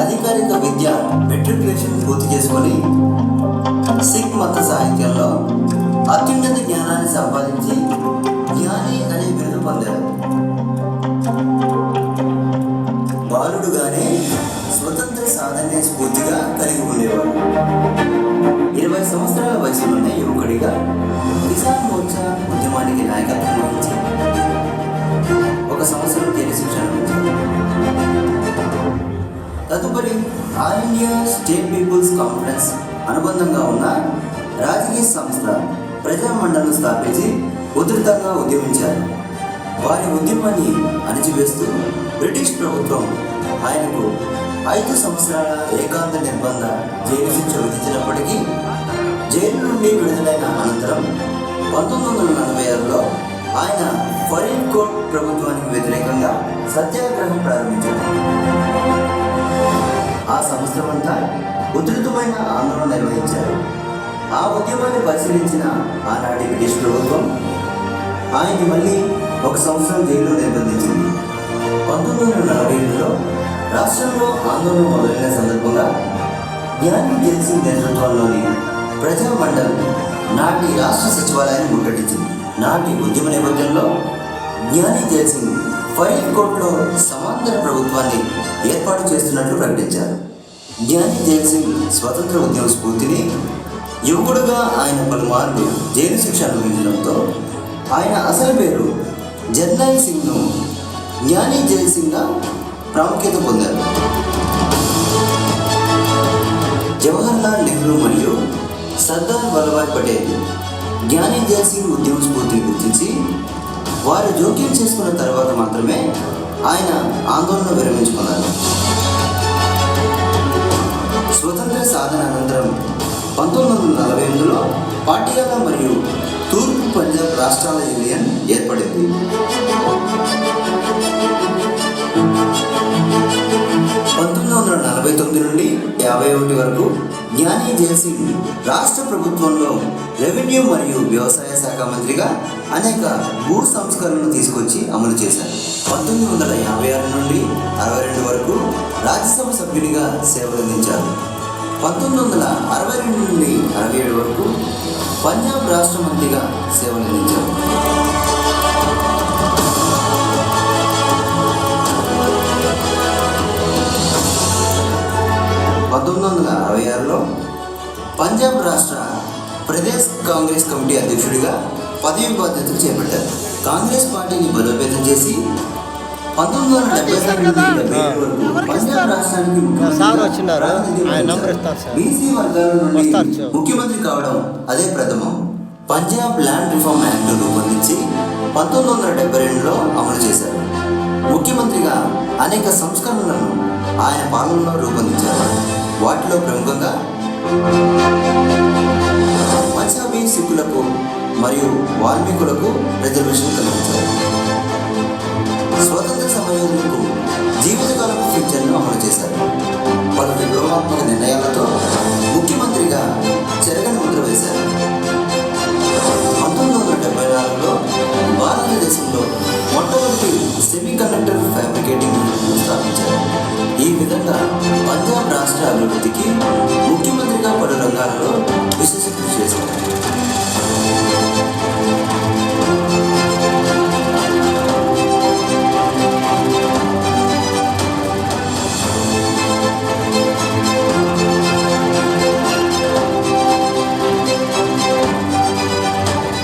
అధికారిక విద్య మెట్రికులేషన్ పూర్తి చేసుకొని సిక్ మత సాహిత్యంలో అత్యున్నత జ్ఞానాన్ని సంపాదించి జ్ఞాని అనే బిరుదు పొందారు. బాలుడుగానే స్వతంత్ర సాధనే స్ఫూర్తిగా కలిగి ఉండేవాడు. 20 సంవత్సరాల వయసులోనే యువకుడిగా కిసాన్ మోర్చా ఉద్యమానికి నాయకత్వం వహించి 1 సంవత్సరం జైలు శిక్ష అనుభవించారు. తదుపరి All India State People's Conference అనుబంధంగా ఉన్న రాజకీయ సంస్థ ప్రజామండలిని స్థాపించి ఉధృతంగా ఉద్యమించారు. వారి ఉద్యమాన్ని అణిచివేస్తూ బ్రిటిష్ ప్రభుత్వం ఆయనకు 5 సంవత్సరాల ఏకాంత నిర్బంధ జైలు శిక్ష విధించినప్పటికీ జైలు నుండి విడుదలైన అనంతరం 1946లో ఆయన ఫరీద్కోట్ ప్రభుత్వానికి వ్యతిరేకంగా సత్యాగ్రహం ప్రారంభించారు. ఆ సంవత్సరమంతా ఉధృతమైన ఆందోళన నిర్వహించారు. ఆ ఉద్యమాన్ని పరిశీలించిన ఆనాటి బ్రిటిష్ ప్రభుత్వం ఆయన్ని మళ్ళీ 1 సంవత్సరం జైల్లో నిర్బంధించింది. 1948లో రాష్ట్రంలో ఆందోళన మొదలైన సందర్భంగా జ్ఞాని జైల్ సింగ్ నేతృత్వంలోని ప్రజామండలి నాటి రాష్ట్ర సచివాలయాన్ని ముట్టడించింది. నాటి ఉద్యమ నేపథ్యంలో జ్ఞాని జైల్ సింగ్ ఫరీద్కోట్లో సమాంతర ప్రభుత్వాన్ని ఏర్పాటు చేస్తున్నట్లు ప్రకటించారు. జ్ఞాని జైల్ సింగ్ స్వతంత్ర ఉద్యమ స్ఫూర్తిని యువకుడుగా ఆయన పలుమార్లు జైలు శిక్ష అనుభవించడంతో ఆయన అసలు పేరు జర్నైల్ సింగ్ను జ్ఞాని జైల్ సింగ్గా ప్రాముఖ్యత పొందారు. జవహర్లాల్ నెహ్రూ మరియు సర్దార్ వల్లభాయ్ పటేల్ జ్ఞాని జైల్ సింగ్ ఉద్యమ స్ఫూర్తిని గుర్తించి వారు జోక్యం చేసుకున్న తర్వాత మాత్రమే ఆయన ఆందోళన విరమించుకున్నారు. స్వతంత్ర సాధన అనంతరం 1948లో పాటియాలా మరియు తూర్పు పంజాబ్ రాష్ట్రాల యూనియన్ ఏర్పడింది. 1949 నుండి 51 వరకు జ్ఞాని జైల్ సింగ్ రాష్ట్ర ప్రభుత్వంలో రెవెన్యూ మరియు వ్యవసాయ శాఖ మంత్రిగా అనేక భూ సంస్కరణలు తీసుకొచ్చి అమలు చేశారు. 1956 నుండి 62 వరకు రాజ్యసభ సభ్యునిగా సేవలందించారు. 1962 నుండి 67 వరకు పంజాబ్ రాష్ట్ర మంత్రిగా సేవలందించారు. 1966లో పంజాబ్ రాష్ట్ర ప్రదేశ్ కాంగ్రెస్ కమిటీ అధ్యక్షుడిగా పదవి బాధ్యతలు చేపట్టారు. కాంగ్రెస్ పార్టీని బలోపేతం చేసి 1970 వరకు పంజాబ్ రాష్ట్రానికి బీసీ వర్గాల నుండి ముఖ్యమంత్రి కావడం అదే ప్రథమం. పంజాబ్ ల్యాండ్ రిఫార్మ్ యాక్ట్ రూపొందించి 1972లో అమలు చేశారు. ముఖ్యమంత్రిగా అనేక సంస్కరణలను ఆయన పాలనలో రూపొందించారు. వాటిలో ప్రముఖంగా పంజాబీ సిక్కులకు మరియు వాల్మీకులకు రిజర్వేషన్ కల్పించారు. స్వతంత్ర సమయంలో జీవితకాలపు పింఛన్ను అమలు చేశారు. పలు విప్లవాత్మక నిర్ణయాలతో ముఖ్యమంత్రిగా చెరగని ముద్ర వేశారు. 1974లో భారతదేశంలో మొట్టమొదటి సెమీకండక్టర్ ఫ్యాబ్రికేటింగ్ స్థాపించారు. ఈ విధంగా పంజాబ్ రాష్ట్ర అభివృద్ధికి ముఖ్యమంత్రిగా పలు రంగాలలో విశేష కృషి చేశారు.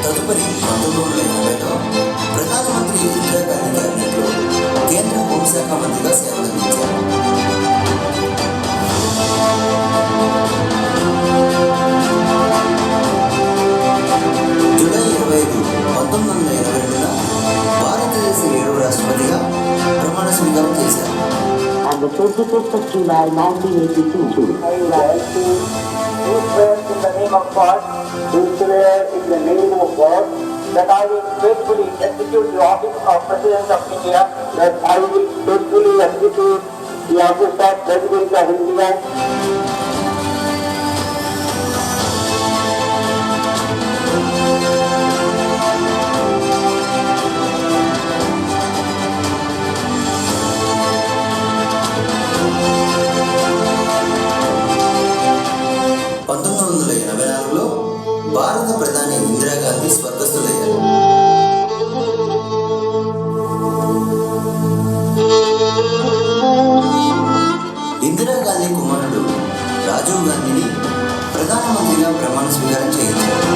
తదుపరి 1980లో ప్రధానమంత్రి ఇందిరాగాంధీ క్యాబినెట్లో కేంద్ర హోంశాఖ మంత్రిగా సేవలందించారు. జూలై 25, 1982 భారతదేశ 7వ రాష్ట్రపతిగా ప్రమాణ స్వీకారం చేశారు. On the 25th of July 1982, I want to do swear in the name of God, do swear in the name of God, that I will faithfully execute the office of President of India, that I will faithfully execute the office of President of India. Indira Gandhi కుమారుడు రాజీవ్ గాంధీని ప్రధానమంత్రిగా ప్రమాణ స్వీకారం చేయించారు.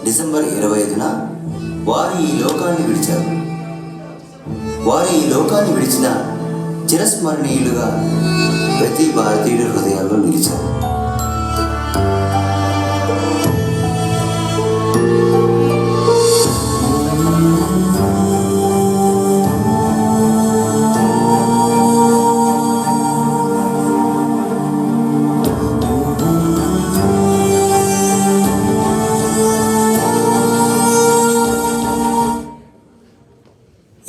December 25న వారు ఈ లోకాన్ని విడిచారు. వారు ఈ లోకాన్ని విడిచిన చిరస్మరణీయులుగా ప్రతి భారతీయుడి హృదయాల్లో నిలిచారు.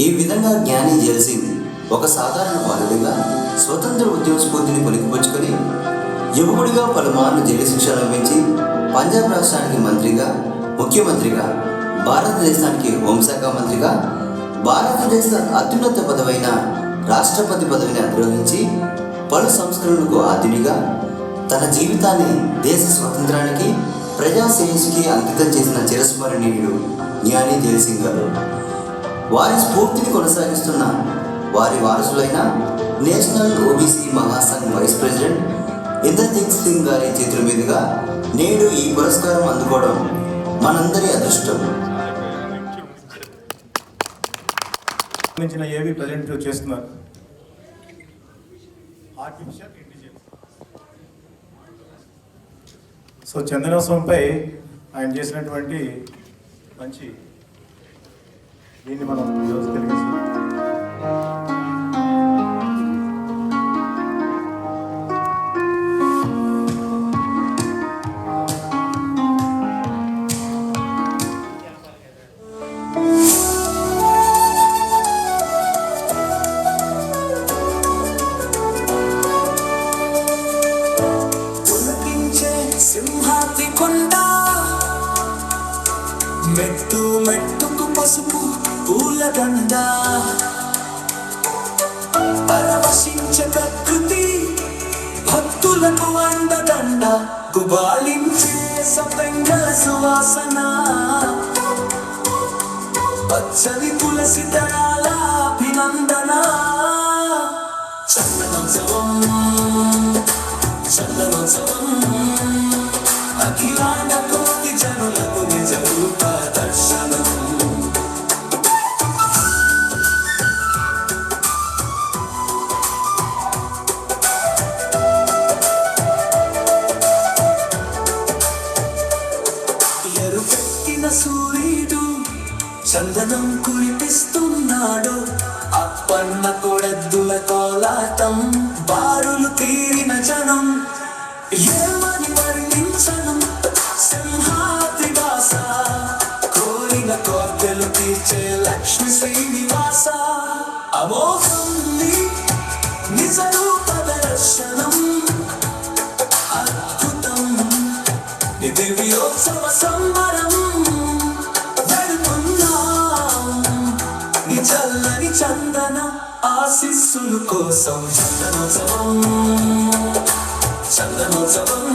ఈ విధంగా జ్ఞాని జైల్ సింగ్ ఒక సాధారణ బాలుడిగా స్వతంత్ర ఉద్యమ స్ఫూర్తిని పొలికిపుచ్చుకొని యువకుడిగా పలుమార్లు జైలు శిక్ష అనుభవించి పంజాబ్ రాష్ట్రానికి మంత్రిగా, ముఖ్యమంత్రిగా, భారతదేశానికి హోంశాఖ మంత్రిగా, భారతదేశ అత్యున్నత పదవైన రాష్ట్రపతి పదవిని అధిరోహించి పలు సంస్కరణలకు ఆద్యునిగా తన జీవితాన్ని దేశ స్వతంత్రానికి, ప్రజాశ్రేయస్సుకి అంకితం చేసిన చిరస్మరణీయుడు జ్ఞాని జైల్ సింగ్ గారు. వారి స్ఫూర్తిని కొనసాగిస్తున్న వారి వారసులైన national OBC Mahasangh vice president Inderjit Singh గారి చేతుల మీదుగా నేడు ఈ పురస్కారం అందుకోవడం మనందరి అదృష్టం. ఏవి ప్రజెంట్ చేస్తున్నారు ఆర్టిఫిషియల్ ఇంటెలిజెన్స్. సో చందనోత్సవంపై ఆయన చేసినటువంటి మంచి దీన్ని మనం ఈరోజు తెలియజేస్తాం. సింహాద్రి కొండ మెట్టు మెట్టుకు పసుపు పూలదండ పరవశించే ప్రకృతి భక్తులకు అండదండ గుబాళించే సతంగల సువాసన పచ్చని తులసి దళాల అభినందన చందనోత్సవం చందనోత్సవం అఖిలాండ కోటి జనులకు నిజ రూప దర్శనం. ఎరుపెక్కిన సూర్యుడు చందనం కురిపిస్తున్నాడు, అప్పన్న కొడద్దుల కోలాటం బారులు తీరిన జనం ఏమని వర్ణించను సింహాద్రి వాస కోరిన కోర్కెలు తీర్చే లక్ష్మి శ్రీనివాస అమోఘం నిజ రూప దర్శనం అద్భుతం దివ్యోత్సవ సంబరం వెళుతున్నాం నీ చల్లని చందన ఆశీస్సుల కోసం చందనోత్సవం చందనోత్సవం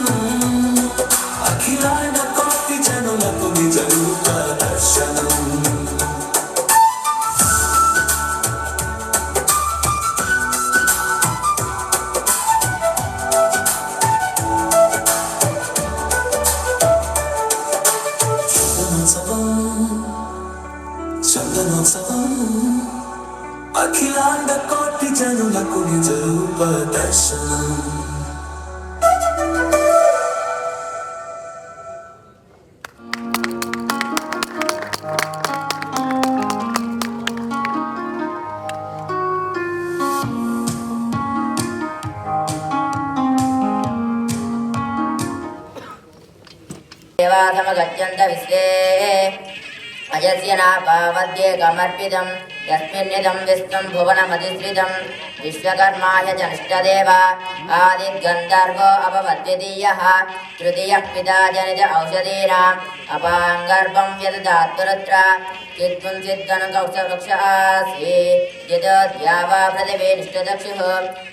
అఖిలాండ కోటి జనులకు నిజ రూప దర్శనం. చందనోత్సవం చందనోత్సవం అఖిలాండ కోటి జనులకు నిజ రూప దర్శనం. देवासमगत्यन्त विश्वे अजस्य नापावद्ये कमर्पितं यस्मिन्निदं विश्वं भुवनमधिश्रितं विश्वकर्माय जनिष्ठदेव आदिद्गन्धर्वो अपवद्वितीयः तृतीयः पिता जनित औषधीनाम् अपाङ्गर्भं यददात्तुरत्र चिद्गुंसिद्गणकौक्षवृक्ष आसी यदोद्यावा पृथिवी निष्ठदक्षुः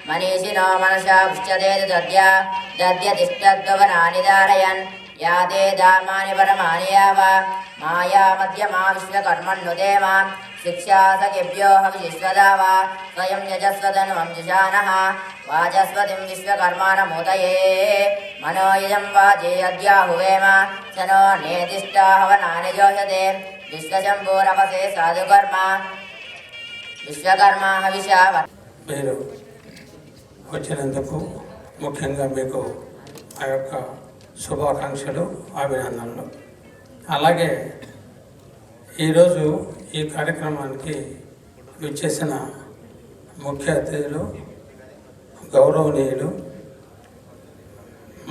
मनीषिणो मनसा उच्यते दद्यतिष्ठद्भवनानि धारयन् याते दामानि परमानि याव माया मध्यमा विश्वकर्मण्युदेमा शिक्षा सखेभ्यो हविश्वदाव स्वयं यजस्वतनुमं जुषानः वाचस्पतिं विश्वकर्माणमूतये मनोयजं वाचे अद्याहुवेम स नो नेतिष्ठा हवनानि जोषते विश्वशम्भुरवसे साधुकर्म विश्वकर्मा हविषा మీరు వచ్చినందుకు ముఖ్యంగా మీకు ఆ యొక్క శుభాకాంక్షలు అభినందనలు. అలాగే ఈరోజు ఈ కార్యక్రమానికి విచ్చేసిన ముఖ్య అతిథులు గౌరవనీయులు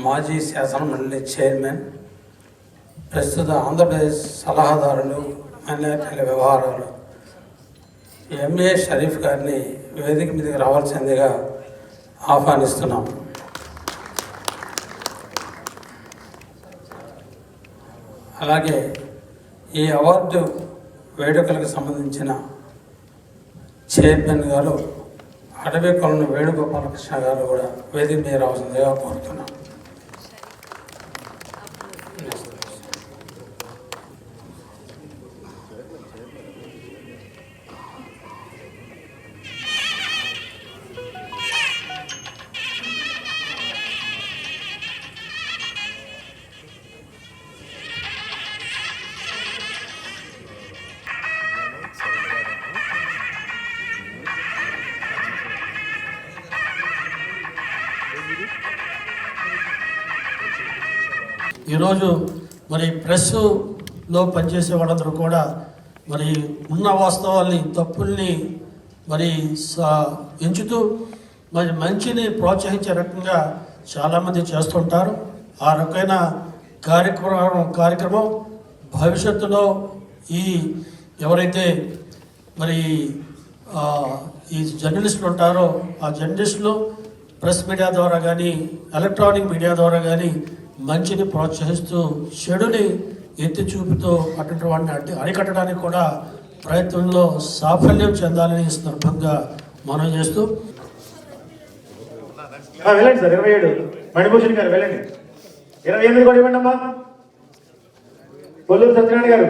మాజీ శాసనమండలి చైర్మన్, ప్రస్తుత ఆంధ్రప్రదేశ్ సలహాదారులు మైనారిటీల వ్యవహారాలు ఎంఏ షరీఫ్ గారిని వేదిక మీదకి రావాల్సిందిగా ఆహ్వానిస్తున్నాం. అలాగే ఈ అవార్డు వేడుకలకు సంబంధించిన చైర్మన్ గారు అడవి కొలను వేణుగోపాలకృష్ణ గారు కూడా వేదిక మీద రావాల్సిందిగా కోరుతున్నాం. ఈరోజు మరి ప్రెస్లో పనిచేసే వాళ్ళందరూ కూడా మరి ఉన్న వాస్తవాల్ని తప్పుల్ని మరి ఎంచుతూ మరి మంచిని ప్రోత్సహించే రకంగా చాలామంది చేస్తుంటారు. ఆ రకమైన కార్యక్రమం భవిష్యత్తులో ఈ ఎవరైతే మరి ఈ జర్నలిస్టులు ఉంటారో ఆ జర్నలిస్టులు ప్రెస్ మీడియా ద్వారా కానీ ఎలక్ట్రానిక్ మీడియా ద్వారా కానీ మంచిని ప్రోత్సహిస్తూ చెడుని ఎత్తి చూపుతూ అటువంటి వాడిని అరికట్టడానికి కూడా ప్రయత్నంలో సాఫల్యం చెందాలని ఈ సందర్భంగా మనం చేస్తూ వెళ్ళండి సార్. 27 మణిభూషణ్ గారు వెళ్ళండి. 28 కూడా ఇవ్వండి అమ్మా. కొల్లూరు సత్యనారాయణ గారు.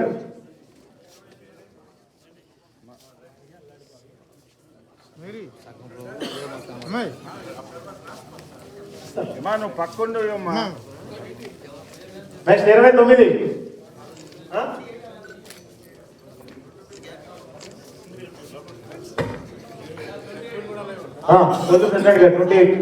నువ్వు పక్కుండు నెక్స్ట్ 29 కొల్లూరు సత్యనారాయణ గారు 28